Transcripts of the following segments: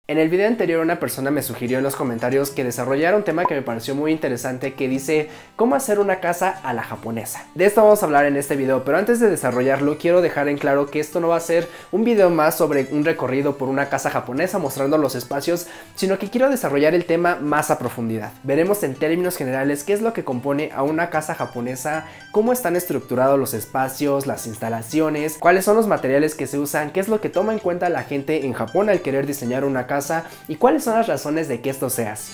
En el video anterior una persona me sugirió en los comentarios que desarrollara un tema que me pareció muy interesante que dice cómo hacer una casa a la japonesa. De esto vamos a hablar en este video, pero antes de desarrollarlo quiero dejar en claro que esto no va a ser un video más sobre un recorrido por una casa japonesa mostrando los espacios, sino que quiero desarrollar el tema más a profundidad. Veremos en términos generales qué es lo que compone a una casa japonesa, cómo están estructurados los espacios, las instalaciones, cuáles son los materiales que se usan, qué es lo que toma en cuenta la gente en Japón al querer diseñar una casa y cuáles son las razones de que esto sea así.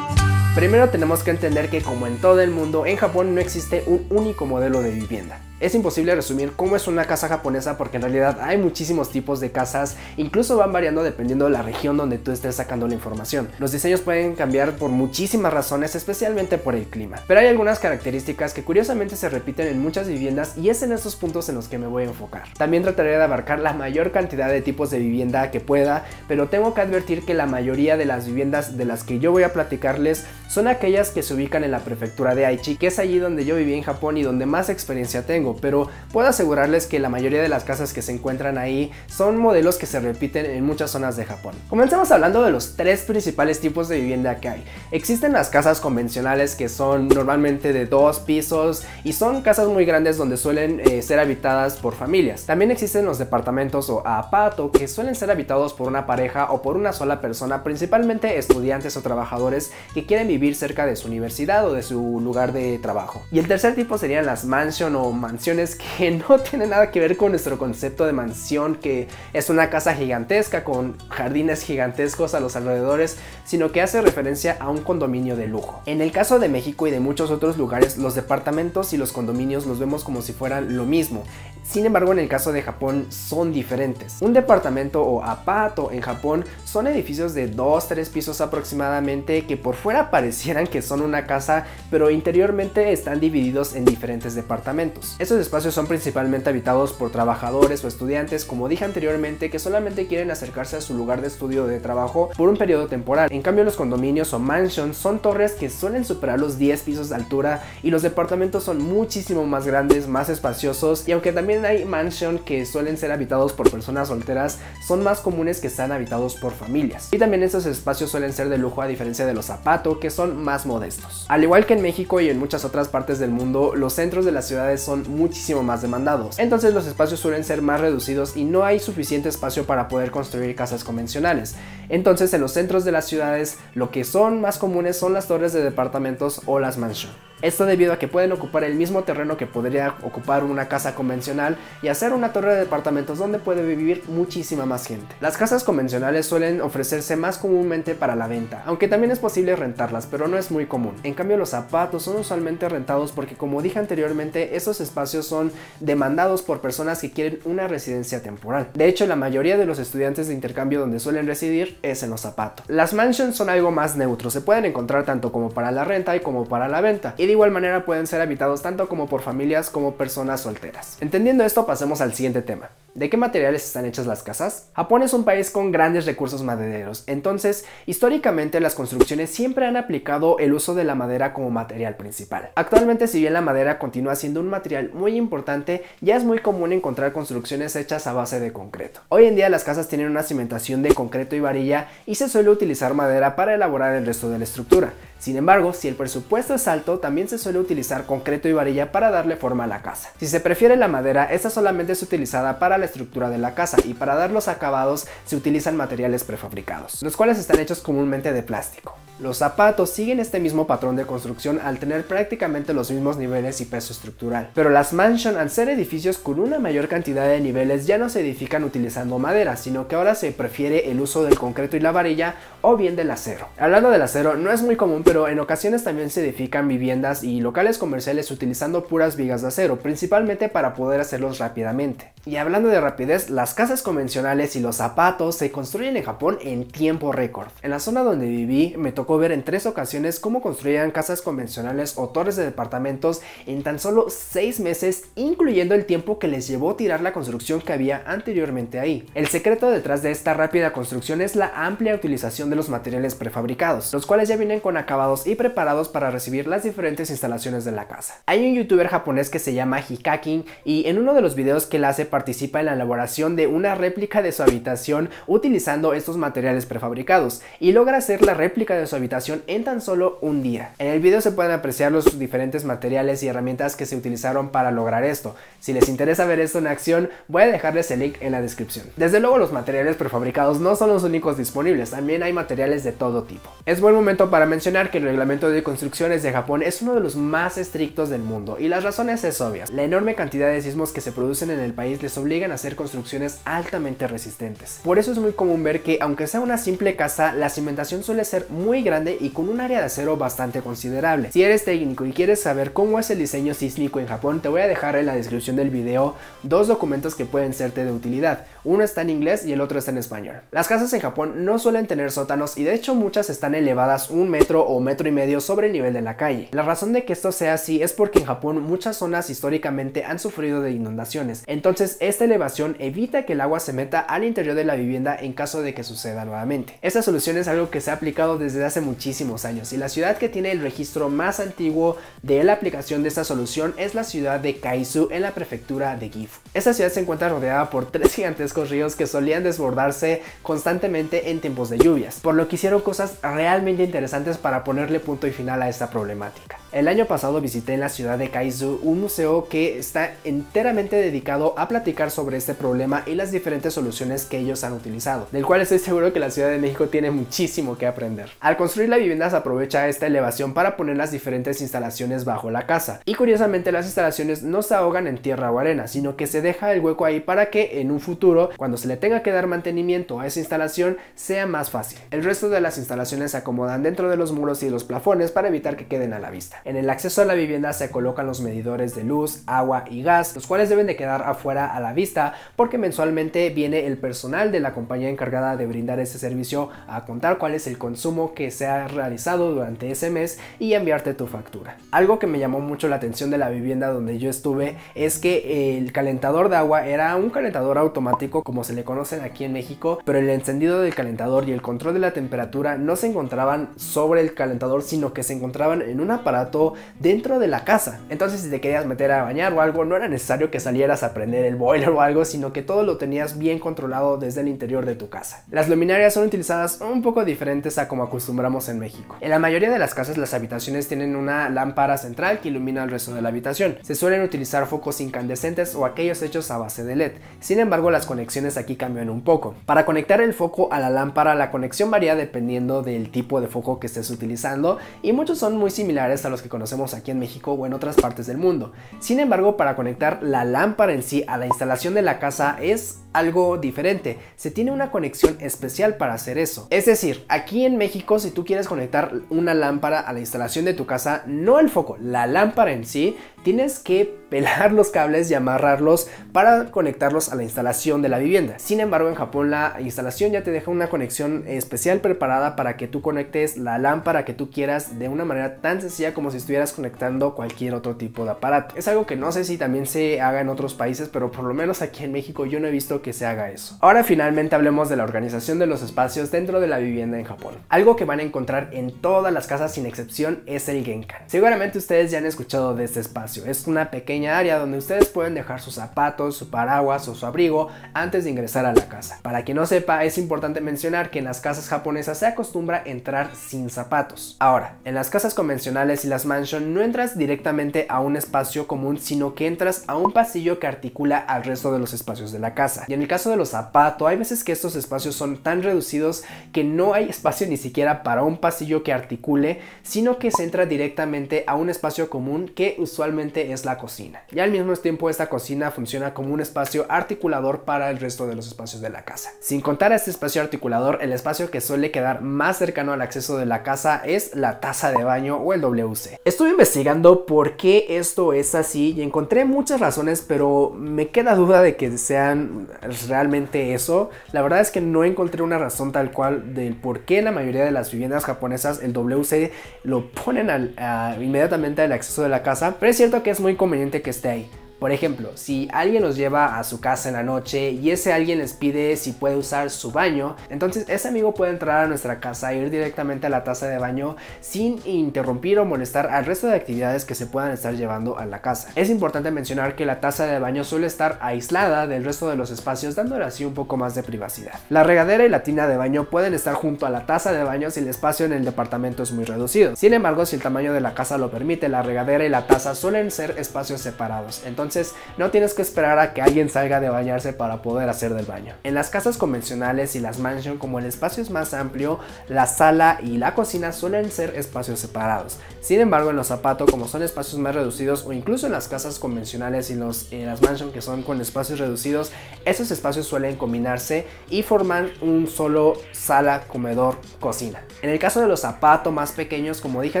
Primero tenemos que entender que, como en todo el mundo, en Japón no existe un único modelo de vivienda. Es imposible resumir cómo es una casa japonesa porque en realidad hay muchísimos tipos de casas, incluso van variando dependiendo de la región donde tú estés sacando la información. Los diseños pueden cambiar por muchísimas razones, especialmente por el clima. Pero hay algunas características que curiosamente se repiten en muchas viviendas y es en estos puntos en los que me voy a enfocar. También trataré de abarcar la mayor cantidad de tipos de vivienda que pueda, pero tengo que advertir que la mayoría de las viviendas de las que yo voy a platicarles son aquellas que se ubican en la prefectura de Aichi, que es allí donde yo viví en Japón y donde más experiencia tengo, pero puedo asegurarles que la mayoría de las casas que se encuentran ahí son modelos que se repiten en muchas zonas de Japón. Comencemos hablando de los tres principales tipos de vivienda que hay. Existen las casas convencionales, que son normalmente de 2 pisos y son casas muy grandes donde suelen ser habitadas por familias. También existen los departamentos o apato, que suelen ser habitados por una pareja o por una sola persona, principalmente estudiantes o trabajadores que quieren vivir cerca de su universidad o de su lugar de trabajo. Y el tercer tipo serían las mansion o mansiones, que no tienen nada que ver con nuestro concepto de mansión, que es una casa gigantesca con jardines gigantescos a los alrededores, sino que hace referencia a un condominio de lujo. En el caso de México y de muchos otros lugares, los departamentos y los condominios los vemos como si fueran lo mismo. Sin embargo, en el caso de Japón son diferentes. Un departamento o apato en Japón son edificios de 2-3 pisos aproximadamente que por fuera parecieran que son una casa, pero interiormente están divididos en diferentes departamentos. Estos espacios son principalmente habitados por trabajadores o estudiantes, como dije anteriormente, que solamente quieren acercarse a su lugar de estudio o de trabajo por un periodo temporal. En cambio, los condominios o mansions son torres que suelen superar los 10 pisos de altura y los departamentos son muchísimo más grandes, más espaciosos, y aunque también hay mansion que suelen ser habitados por personas solteras, son más comunes que sean habitados por familias. Y también estos espacios suelen ser de lujo a diferencia de los apato, que son más modestos. Al igual que en México y en muchas otras partes del mundo, los centros de las ciudades son muchísimo más demandados. Entonces los espacios suelen ser más reducidos y no hay suficiente espacio para poder construir casas convencionales. Entonces en los centros de las ciudades lo que son más comunes son las torres de departamentos o las mansion. Esto debido a que pueden ocupar el mismo terreno que podría ocupar una casa convencional y hacer una torre de departamentos donde puede vivir muchísima más gente. Las casas convencionales suelen ofrecerse más comúnmente para la venta, aunque también es posible rentarlas, pero no es muy común. En cambio, los apatos son usualmente rentados porque, como dije anteriormente, esos espacios son demandados por personas que quieren una residencia temporal. De hecho, la mayoría de los estudiantes de intercambio donde suelen residir es en los apatos. Las mansions son algo más neutro, se pueden encontrar tanto como para la renta y como para la venta, y de igual manera pueden ser habitados tanto como por familias como personas solteras. Entendiendo esto, pasemos al siguiente tema. ¿De qué materiales están hechas las casas? Japón es un país con grandes recursos madereros, entonces históricamente las construcciones siempre han aplicado el uso de la madera como material principal. Actualmente, si bien la madera continúa siendo un material muy importante, ya es muy común encontrar construcciones hechas a base de concreto. Hoy en día las casas tienen una cimentación de concreto y varilla y se suele utilizar madera para elaborar el resto de la estructura. Sin embargo, si el presupuesto es alto, también se suele utilizar concreto y varilla para darle forma a la casa. Si se prefiere la madera, esta solamente es utilizada para la estructura de la casa, y para dar los acabados se utilizan materiales prefabricados, los cuales están hechos comúnmente de plástico. Los zapatos siguen este mismo patrón de construcción al tener prácticamente los mismos niveles y peso estructural, pero las mansion, al ser edificios con una mayor cantidad de niveles, ya no se edifican utilizando madera, sino que ahora se prefiere el uso del concreto y la varilla o bien del acero. Hablando del acero, no es muy común, pero en ocasiones también se edifican viviendas y locales comerciales utilizando puras vigas de acero, principalmente para poder hacerlos rápidamente. Y hablando de rapidez, las casas convencionales y los zapatos se construyen en Japón en tiempo récord. En la zona donde viví me tocó ver en 3 ocasiones cómo construían casas convencionales o torres de departamentos en tan solo 6 meses, incluyendo el tiempo que les llevó tirar la construcción que había anteriormente ahí. El secreto detrás de esta rápida construcción es la amplia utilización de los materiales prefabricados, los cuales ya vienen con acabados acabados y preparados para recibir las diferentes instalaciones de la casa. Hay un youtuber japonés que se llama Hikakin y en uno de los videos que él hace participa en la elaboración de una réplica de su habitación utilizando estos materiales prefabricados y logra hacer la réplica de su habitación en tan solo un día. En el video se pueden apreciar los diferentes materiales y herramientas que se utilizaron para lograr esto. Si les interesa ver esto en acción, voy a dejarles el link en la descripción. Desde luego los materiales prefabricados no son los únicos disponibles, también hay materiales de todo tipo. Es buen momento para mencionar que el reglamento de construcciones de Japón es uno de los más estrictos del mundo y las razones es obvias. La enorme cantidad de sismos que se producen en el país les obligan a hacer construcciones altamente resistentes. Por eso es muy común ver que aunque sea una simple casa, la cimentación suele ser muy grande y con un área de acero bastante considerable. Si eres técnico y quieres saber cómo es el diseño sísmico en Japón, te voy a dejar en la descripción del video dos documentos que pueden serte de utilidad. Uno está en inglés y el otro está en español. Las casas en Japón no suelen tener sótanos y de hecho muchas están elevadas 1 metro o 1,5 metros sobre el nivel de la calle. La razón de que esto sea así es porque en Japón muchas zonas históricamente han sufrido de inundaciones, entonces esta elevación evita que el agua se meta al interior de la vivienda en caso de que suceda nuevamente. Esta solución es algo que se ha aplicado desde hace muchísimos años y la ciudad que tiene el registro más antiguo de la aplicación de esta solución es la ciudad de Kaizu en la prefectura de Gifu. Esta ciudad se encuentra rodeada por 3 gigantescos ríos que solían desbordarse constantemente en tiempos de lluvias, por lo que hicieron cosas realmente interesantes para ponerle punto y final a esta problemática. El año pasado visité en la ciudad de Kaizu un museo que está enteramente dedicado a platicar sobre este problema y las diferentes soluciones que ellos han utilizado, del cual estoy seguro que la Ciudad de México tiene muchísimo que aprender. Al construir la vivienda se aprovecha esta elevación para poner las diferentes instalaciones bajo la casa y curiosamente las instalaciones no se ahogan en tierra o arena, sino que se deja el hueco ahí para que en un futuro, cuando se le tenga que dar mantenimiento a esa instalación, sea más fácil. El resto de las instalaciones se acomodan dentro de los muros y los plafones para evitar que queden a la vista. En el acceso a la vivienda se colocan los medidores de luz, agua y gas, los cuales deben de quedar afuera a la vista porque mensualmente viene el personal de la compañía encargada de brindar ese servicio a contar cuál es el consumo que se ha realizado durante ese mes y enviarte tu factura. Algo que me llamó mucho la atención de la vivienda donde yo estuve es que el calentador de agua era un calentador automático como se le conocen aquí en México, pero el encendido del calentador y el control de la temperatura no se encontraban sobre el calentador, sino que se encontraban en un aparato dentro de la casa. Entonces si te querías meter a bañar o algo, no era necesario que salieras a prender el boiler o algo, sino que todo lo tenías bien controlado desde el interior de tu casa. Las luminarias son utilizadas un poco diferentes a como acostumbramos en México. En la mayoría de las casas las habitaciones tienen una lámpara central que ilumina el resto de la habitación. Se suelen utilizar focos incandescentes o aquellos hechos a base de LED. Sin embargo, las conexiones aquí cambian un poco. Para conectar el foco a la lámpara, la conexión varía dependiendo del tipo de foco que estés utilizando y muchos son muy similares a los que conocemos aquí en México o en otras partes del mundo. Sin embargo, para conectar la lámpara en sí a la instalación de la casa es algo diferente. Se tiene una conexión especial para hacer eso. Es decir, aquí en México, si tú quieres conectar una lámpara a la instalación de tu casa, no el foco, la lámpara en sí, tienes que pelar los cables y amarrarlos para conectarlos a la instalación de la vivienda. Sin embargo, en Japón la instalación ya te deja una conexión especial preparada para que tú conectes la lámpara que tú quieras de una manera tan sencilla como si estuvieras conectando cualquier otro tipo de aparato. Es algo que no sé si también se haga en otros países, pero por lo menos aquí en México yo no he visto que se haga eso. Ahora finalmente hablemos de la organización de los espacios dentro de la vivienda en Japón. Algo que van a encontrar en todas las casas sin excepción es el Genkan. Seguramente ustedes ya han escuchado de este espacio. Es una pequeña área donde ustedes pueden dejar sus zapatos, su paraguas o su abrigo antes de ingresar a la casa. Para quien no sepa, es importante mencionar que en las casas japonesas se acostumbra entrar sin zapatos. Ahora, en las casas convencionales y las mansion no entras directamente a un espacio común, sino que entras a un pasillo que articula al resto de los espacios de la casa. Y en el caso de los zapatos, hay veces que estos espacios son tan reducidos que no hay espacio ni siquiera para un pasillo que articule, sino que se entra directamente a un espacio común que usualmente es la cocina. Y al mismo tiempo esta cocina funciona como un espacio articulador para el resto de los espacios de la casa. Sin contar a este espacio articulador, el espacio que suele quedar más cercano al acceso de la casa es la taza de baño o el WC. Estuve investigando por qué esto es así y encontré muchas razones, pero me queda duda de que sean realmente eso. La verdad es que no encontré una razón tal cual del por qué la mayoría de las viviendas japonesas el WC lo ponen inmediatamente al acceso de la casa, pero es cierto que es muy conveniente que esté ahí. Por ejemplo, si alguien los lleva a su casa en la noche y ese alguien les pide si puede usar su baño, entonces ese amigo puede entrar a nuestra casa e ir directamente a la taza de baño sin interrumpir o molestar al resto de actividades que se puedan estar llevando a la casa. Es importante mencionar que la taza de baño suele estar aislada del resto de los espacios, dándole así un poco más de privacidad. La regadera y la tina de baño pueden estar junto a la taza de baño si el espacio en el departamento es muy reducido. Sin embargo, si el tamaño de la casa lo permite, la regadera y la taza suelen ser espacios separados, entonces no tienes que esperar a que alguien salga de bañarse para poder hacer del baño. En las casas convencionales y las mansion, como el espacio es más amplio, la sala y la cocina suelen ser espacios separados. Sin embargo, en los zapatos, como son espacios más reducidos, o incluso en las casas convencionales y las mansion que son con espacios reducidos, esos espacios suelen combinarse y formar un solo sala, comedor, cocina. En el caso de los zapatos más pequeños, como dije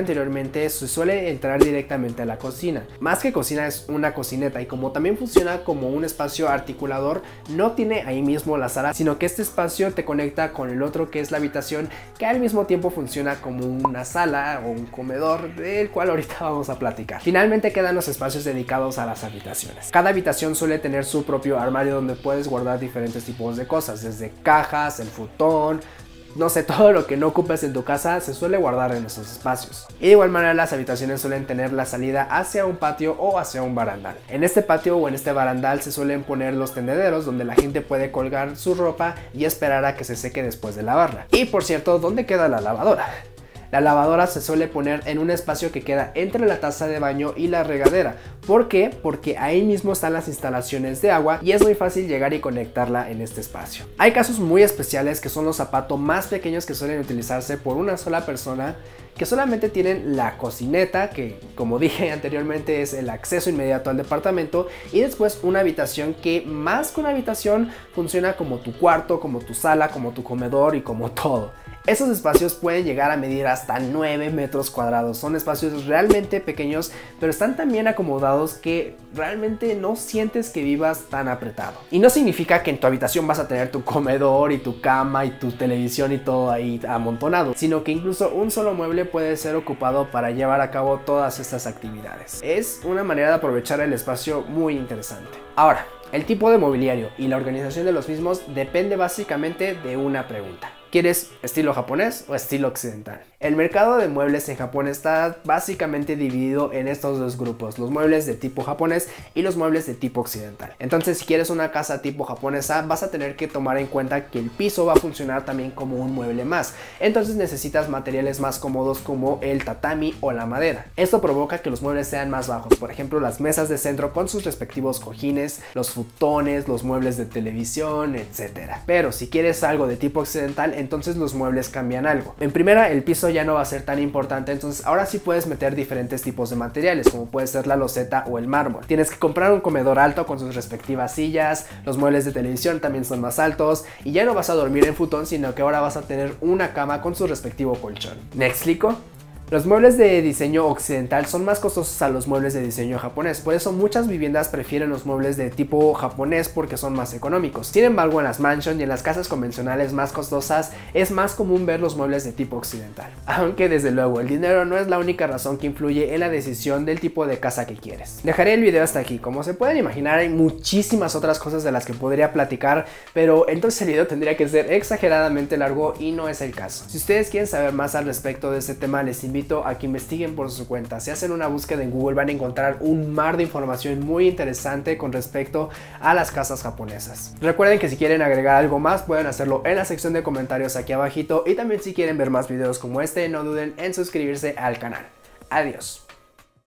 anteriormente, se suele entrar directamente a la cocina. Más que cocina, es una cocineta, y como también funciona como un espacio articulador, no tiene ahí mismo la sala, sino que este espacio te conecta con el otro, que es la habitación, que al mismo tiempo funciona como una sala o un comedor, del cual ahorita vamos a platicar. Finalmente quedan los espacios dedicados a las habitaciones. Cada habitación suele tener su propio armario donde puedes guardar diferentes tipos de cosas, desde cajas, el futón, no sé, todo lo que no ocupes en tu casa se suele guardar en esos espacios. Y de igual manera, las habitaciones suelen tener la salida hacia un patio o hacia un barandal. En este patio o en este barandal se suelen poner los tendederos donde la gente puede colgar su ropa y esperar a que se seque después de lavarla. Y por cierto, ¿dónde queda la lavadora? La lavadora se suele poner en un espacio que queda entre la taza de baño y la regadera. ¿Por qué? Porque ahí mismo están las instalaciones de agua y es muy fácil llegar y conectarla en este espacio. Hay casos muy especiales que son los zapatos más pequeños que suelen utilizarse por una sola persona, que solamente tienen la cocineta, que como dije anteriormente es el acceso inmediato al departamento, y después una habitación que más que una habitación funciona como tu cuarto, como tu sala, como tu comedor y como todo. Esos espacios pueden llegar a medir hasta 9 metros cuadrados. Son espacios realmente pequeños, pero están tan bien acomodados que realmente no sientes que vivas tan apretado. Y no significa que en tu habitación vas a tener tu comedor y tu cama y tu televisión y todo ahí amontonado, sino que incluso un solo mueble puede ser ocupado para llevar a cabo todas estas actividades. Es una manera de aprovechar el espacio muy interesante. Ahora, el tipo de mobiliario y la organización de los mismos depende básicamente de una pregunta. ¿Quieres estilo japonés o estilo occidental? El mercado de muebles en Japón está básicamente dividido en estos dos grupos, los muebles de tipo japonés y los muebles de tipo occidental. Entonces, si quieres una casa tipo japonesa, vas a tener que tomar en cuenta que el piso va a funcionar también como un mueble más. Entonces necesitas materiales más cómodos como el tatami o la madera. Esto provoca que los muebles sean más bajos, por ejemplo las mesas de centro con sus respectivos cojines, los futones, los muebles de televisión, etc. Pero si quieres algo de tipo occidental, entonces los muebles cambian algo. En primera, el piso ya no va a ser tan importante, entonces ahora sí puedes meter diferentes tipos de materiales, como puede ser la loseta o el mármol. Tienes que comprar un comedor alto con sus respectivas sillas, los muebles de televisión también son más altos, y ya no vas a dormir en futón, sino que ahora vas a tener una cama con su respectivo colchón. ¿Me explico? Los muebles de diseño occidental son más costosos a los muebles de diseño japonés, por eso muchas viviendas prefieren los muebles de tipo japonés porque son más económicos. Sin embargo, en las mansions y en las casas convencionales más costosas es más común ver los muebles de tipo occidental. Aunque desde luego el dinero no es la única razón que influye en la decisión del tipo de casa que quieres. Dejaré el video hasta aquí. Como se pueden imaginar, hay muchísimas otras cosas de las que podría platicar, pero entonces el video tendría que ser exageradamente largo y no es el caso. Si ustedes quieren saber más al respecto de este tema, les invito a que investiguen por su cuenta. Si hacen una búsqueda en Google van a encontrar un mar de información muy interesante con respecto a las casas japonesas. Recuerden que si quieren agregar algo más pueden hacerlo en la sección de comentarios aquí abajito, y también si quieren ver más videos como este no duden en suscribirse al canal. Adiós.